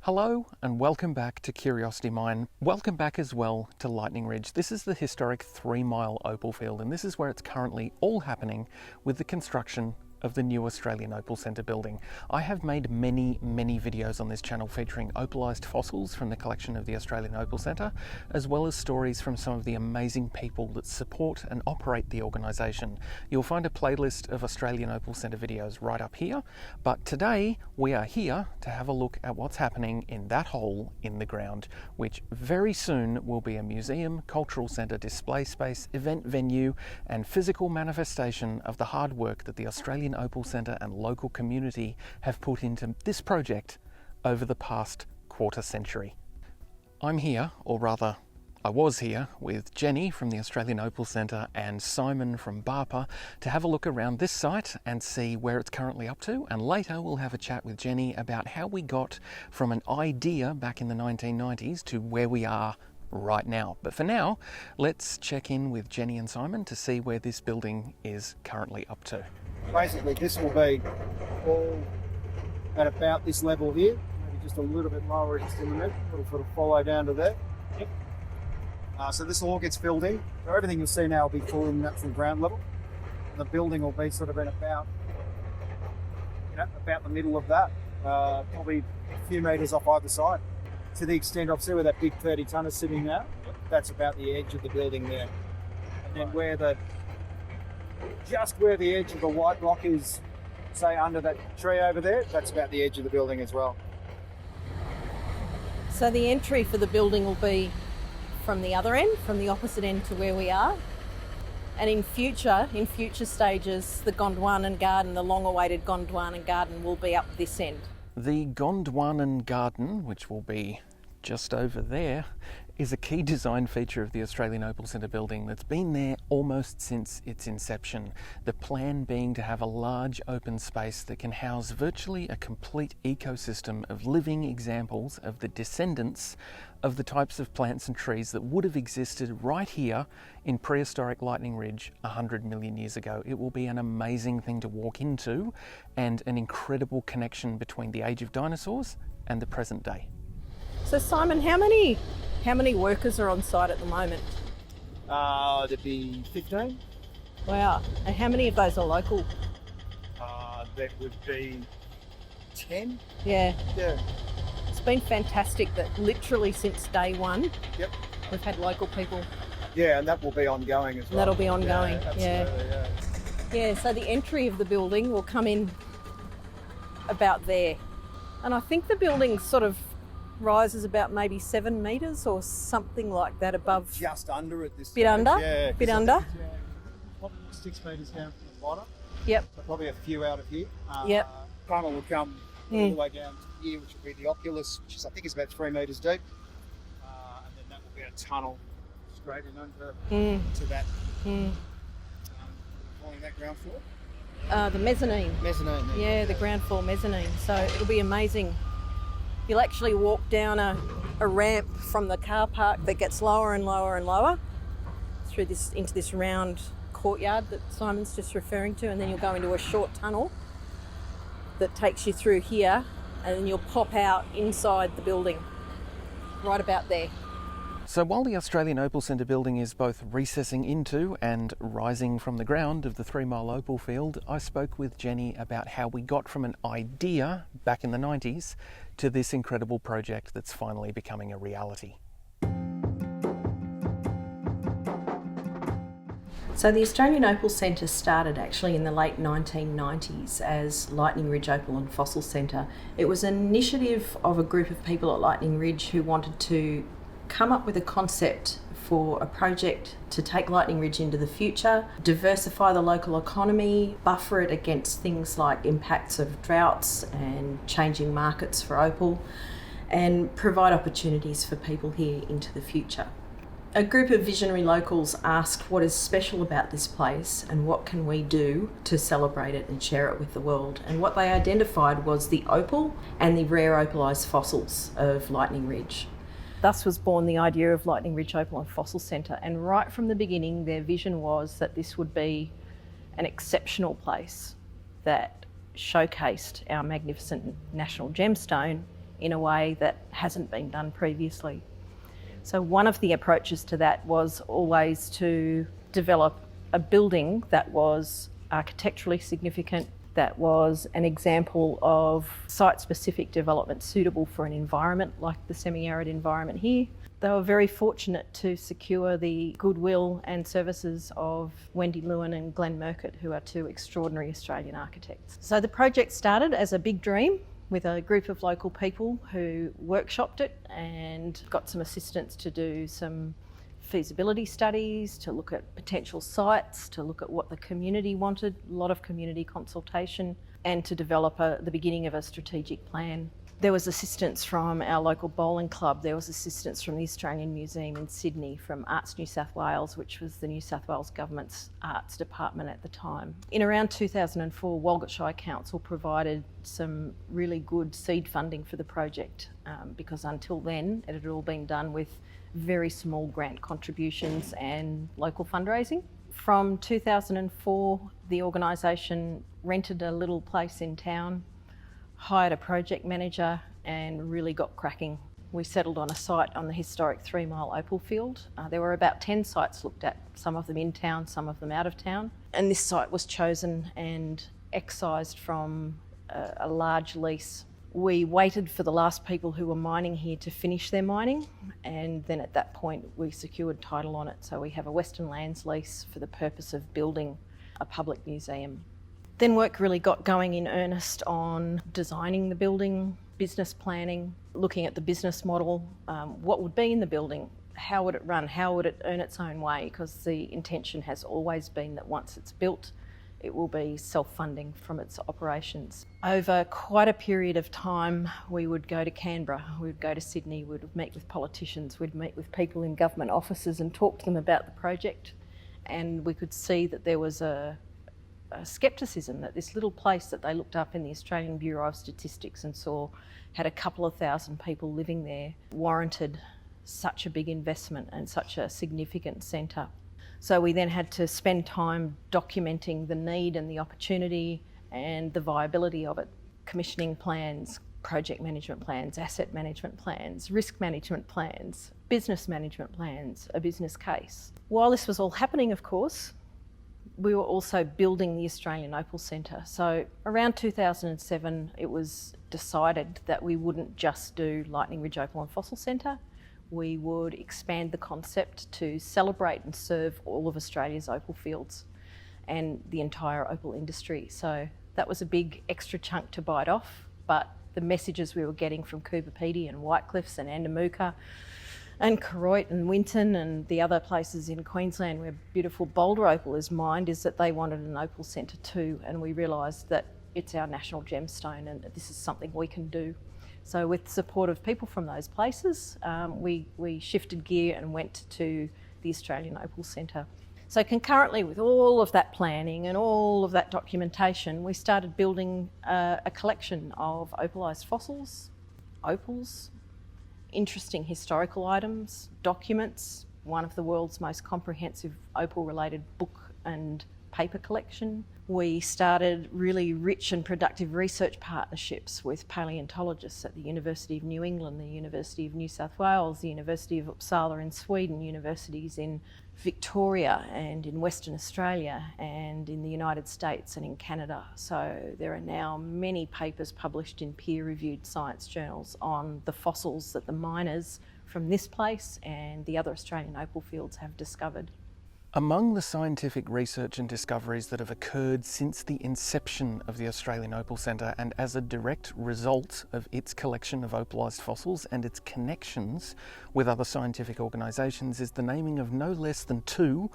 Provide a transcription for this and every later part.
Hello and welcome back to Curiosity Mine. Welcome back as well to Lightning Ridge. This is the historic 3-mile opal field, and this is where it's currently all happening with the construction of the new Australian Opal Centre building. I have made many videos on this channel featuring opalised fossils from the collection of the Australian Opal Centre, as well as stories from some of the amazing people that support and operate the organisation. You'll find a playlist of Australian Opal Centre videos right up here, but today we are here to have a look at what's happening in that hole in the ground, which very soon will be a museum, cultural centre, display space, event venue and physical manifestation of the hard work that the Australian Opal Centre and local community have put into this project over the past quarter century. I'm here, or rather I was here, with Jenni from the Australian Opal Centre and Simon from Barpa to have a look around this site and see where it's currently up to, and later we'll have a chat with Jenni about how we got from an idea back in the 1990s to where we are right now. But for now, let's check in with Jenni and Simon to see where this building is currently up to. Basically, this will be all at about this level here, maybe just a little bit lower just in the middle. It'll sort of follow down to there. Yep. So this all gets filled in. So everything you'll see now will be full in natural ground level. And the building will be sort of in about the middle of that, probably a few metres off either side. To the extent, obviously, where that big 30-tonner is sitting now, that's about the edge of the building there. And then just where the edge of the white rock is, say under that tree over there, that's about the edge of the building as well. So the entry for the building will be from the other end, from the opposite end to where we are. And in future stages, the Gondwanan Garden, the long-awaited Gondwanan Garden, will be up this end. The Gondwanan Garden, which will be just over there, is a key design feature of the Australian Opal Centre building that's been there almost since its inception. The plan being to have a large open space that can house virtually a complete ecosystem of living examples of the descendants of the types of plants and trees that would have existed right here in prehistoric Lightning Ridge 100 million years ago. It will be an amazing thing to walk into and an incredible connection between the age of dinosaurs and the present day. So Simon, how many workers are on site at the moment? There'd be 15. Wow. And how many of those are local? That would be 10. Yeah. Yeah. It's been fantastic that literally since day one, Yep. we've had local people. Yeah, and that will be ongoing as well. And that'll be ongoing. Yeah. Yeah, so the entry of the building will come in about there. And I think the building sort of rises about maybe 7 metres or something like that above. Just under at this Bit stage. under? Yeah. Bit under? Probably 6 metres down from the bottom. Yep. So probably a few out of here. Yep. Tunnel will come all the way down to here, which will be the oculus, which I think is about 3 metres deep. And then that will be a tunnel straight in under to that. Calling that ground floor? The mezzanine. Mezzanine. Yeah, the ground floor mezzanine. So it'll be amazing. You'll actually walk down a ramp from the car park that gets lower and lower and lower through this into this round courtyard that Simon's just referring to, and then you'll go into a short tunnel that takes you through here, and then you'll pop out inside the building, right about there. So while the Australian Opal Centre building is both recessing into and rising from the ground of the 3-mile opal field, I spoke with Jenni about how we got from an idea back in the 90s to this incredible project that's finally becoming a reality. So the Australian Opal Centre started actually in the late 1990s as Lightning Ridge Opal and Fossil Centre. It was an initiative of a group of people at Lightning Ridge who wanted to come up with a concept for a project to take Lightning Ridge into the future, diversify the local economy, buffer it against things like impacts of droughts and changing markets for opal, and provide opportunities for people here into the future. A group of visionary locals asked what is special about this place and what can we do to celebrate it and share it with the world. And what they identified was the opal and the rare opalised fossils of Lightning Ridge. Thus was born the idea of Lightning Ridge Opal and Fossil Centre, and right from the beginning their vision was that this would be an exceptional place that showcased our magnificent national gemstone in a way that hasn't been done previously. So one of the approaches to that was always to develop a building that was architecturally significant, that was an example of site-specific development suitable for an environment like the semi-arid environment here. They were very fortunate to secure the goodwill and services of Wendy Lewin and Glenn Murcutt, who are two extraordinary Australian architects. So the project started as a big dream with a group of local people who workshopped it and got some assistance to do some feasibility studies, to look at potential sites, to look at what the community wanted, a lot of community consultation, and to develop the beginning of a strategic plan. There was assistance from our local bowling club, there was assistance from the Australian Museum in Sydney, from Arts New South Wales, which was the New South Wales Government's arts department at the time. In around 2004, Walgett Shire Council provided some really good seed funding for the project, because until then it had all been done with very small grant contributions and local fundraising. From 2004, the organisation rented a little place in town, hired a project manager and really got cracking. We settled on a site on the historic 3 Mile Opal Field. There were about 10 sites looked at, some of them in town, some of them out of town. And this site was chosen and excised from a large lease. We waited for the last people who were mining here to finish their mining, and then at that point we secured title on it. So we have a Western Lands lease for the purpose of building a public museum. Then work really got going in earnest on designing the building, business planning, looking at the business model, what would be in the building, how would it run, how would it earn its own way, because the intention has always been that once it's built, it will be self-funding from its operations. Over quite a period of time, we would go to Canberra, we would go to Sydney, we would meet with politicians, we'd meet with people in government offices and talk to them about the project, and we could see that there was a scepticism that this little place that they looked up in the Australian Bureau of Statistics and saw had a couple of thousand people living there warranted such a big investment and such a significant centre. So we then had to spend time documenting the need and the opportunity and the viability of it. Commissioning plans, project management plans, asset management plans, risk management plans, business management plans, a business case. While this was all happening, of course, we were also building the Australian Opal Centre. So around 2007, it was decided that we wouldn't just do Lightning Ridge Opal and Fossil Centre. We would expand the concept to celebrate and serve all of Australia's opal fields and the entire opal industry. So that was a big extra chunk to bite off, but the messages we were getting from Coober Pedy and Whitecliffs and Andamuka and Koroit and Winton and the other places in Queensland where beautiful Boulder opal is mined is that they wanted an opal centre too, and we realised that it's our national gemstone and that this is something we can do. So with the support of people from those places, we shifted gear and went to the Australian Opal Centre. So concurrently with all of that planning and all of that documentation, we started building a collection of opalised fossils, opals, interesting historical items, documents, one of the world's most comprehensive opal-related book and paper collection. We started really rich and productive research partnerships with paleontologists at the University of New England, the University of New South Wales, the University of Uppsala in Sweden, universities in Victoria and in Western Australia and in the United States and in Canada. So there are now many papers published in peer-reviewed science journals on the fossils that the miners from this place and the other Australian opal fields have discovered. Among the scientific research and discoveries that have occurred since the inception of the Australian Opal Centre and as a direct result of its collection of opalised fossils and its connections with other scientific organisations is the naming of no less than 2,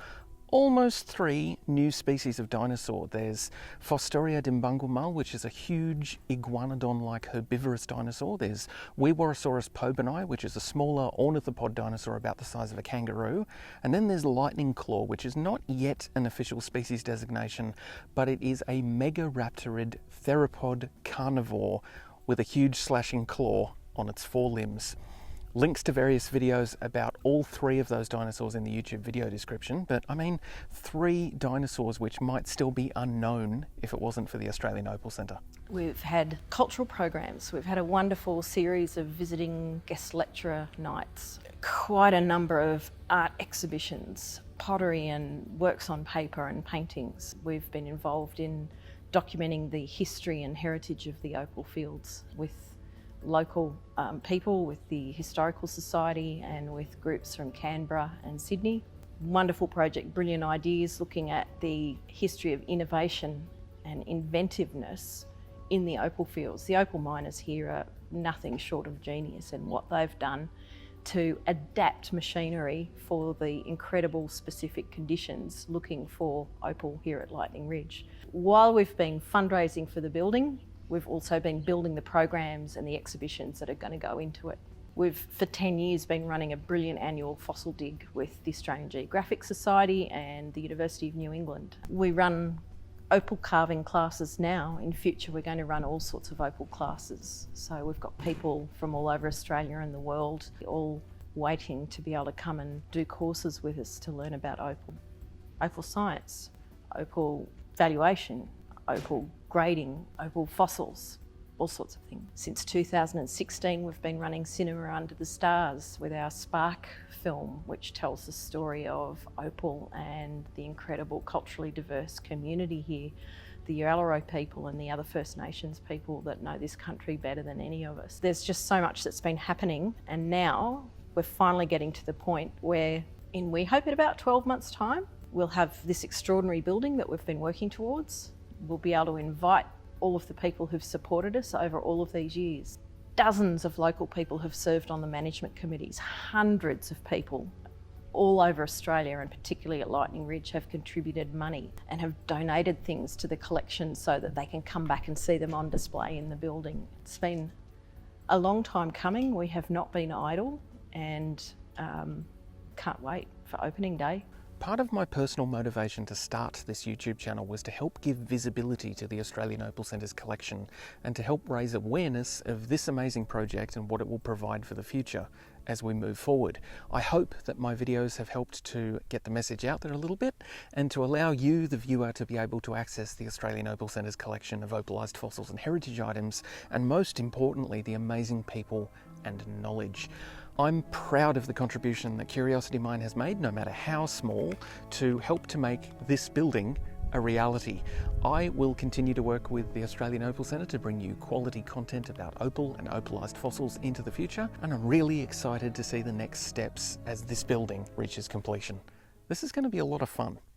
almost 3 new species of dinosaur. There's Fostoria dimbungumal, which is a huge iguanodon-like herbivorous dinosaur. There's Weewarrasaurus pobeni, which is a smaller ornithopod dinosaur about the size of a kangaroo. And then there's lightning claw, which is not yet an official species designation, but it is a megaraptorid theropod carnivore with a huge slashing claw on its 4 limbs. Links to various videos about all three of those dinosaurs in the YouTube video description, but I mean 3 dinosaurs which might still be unknown if it wasn't for the Australian Opal Centre. We've had cultural programs, we've had a wonderful series of visiting guest lecturer nights, quite a number of art exhibitions, pottery and works on paper and paintings. We've been involved in documenting the history and heritage of the opal fields with local people, with the Historical Society and with groups from Canberra and Sydney. Wonderful project, brilliant ideas looking at the history of innovation and inventiveness in the opal fields. The opal miners here are nothing short of genius in what they've done to adapt machinery for the incredible specific conditions looking for opal here at Lightning Ridge. While we've been fundraising for the building, we've also been building the programs and the exhibitions that are going to go into it. We've, for 10 years, been running a brilliant annual fossil dig with the Australian Geographic Society and the University of New England. We run opal carving classes now. In future, we're going to run all sorts of opal classes. So we've got people from all over Australia and the world all waiting to be able to come and do courses with us to learn about opal. Opal science, opal valuation, opal grading, opal fossils, all sorts of things. Since 2016, we've been running Cinema Under the Stars with our Spark film, which tells the story of opal and the incredible culturally diverse community here, the Yalero people and the other First Nations people that know this country better than any of us. There's just so much that's been happening, and now we're finally getting to the point where, we hope in about 12 months' time, we'll have this extraordinary building that we've been working towards. We'll be able to invite all of the people who've supported us over all of these years. Dozens of local people have served on the management committees. Hundreds of people all over Australia, and particularly at Lightning Ridge, have contributed money and have donated things to the collection so that they can come back and see them on display in the building. It's been a long time coming. We have not been idle, and can't wait for opening day. Part of my personal motivation to start this YouTube channel was to help give visibility to the Australian Opal Centre's collection and to help raise awareness of this amazing project and what it will provide for the future as we move forward. I hope that my videos have helped to get the message out there a little bit and to allow you, the viewer, to be able to access the Australian Opal Centre's collection of opalised fossils and heritage items, and most importantly, the amazing people and knowledge. I'm proud of the contribution that Curiosity Mine has made, no matter how small, to help to make this building a reality. I will continue to work with the Australian Opal Centre to bring you quality content about opal and opalised fossils into the future, and I'm really excited to see the next steps as this building reaches completion. This is going to be a lot of fun.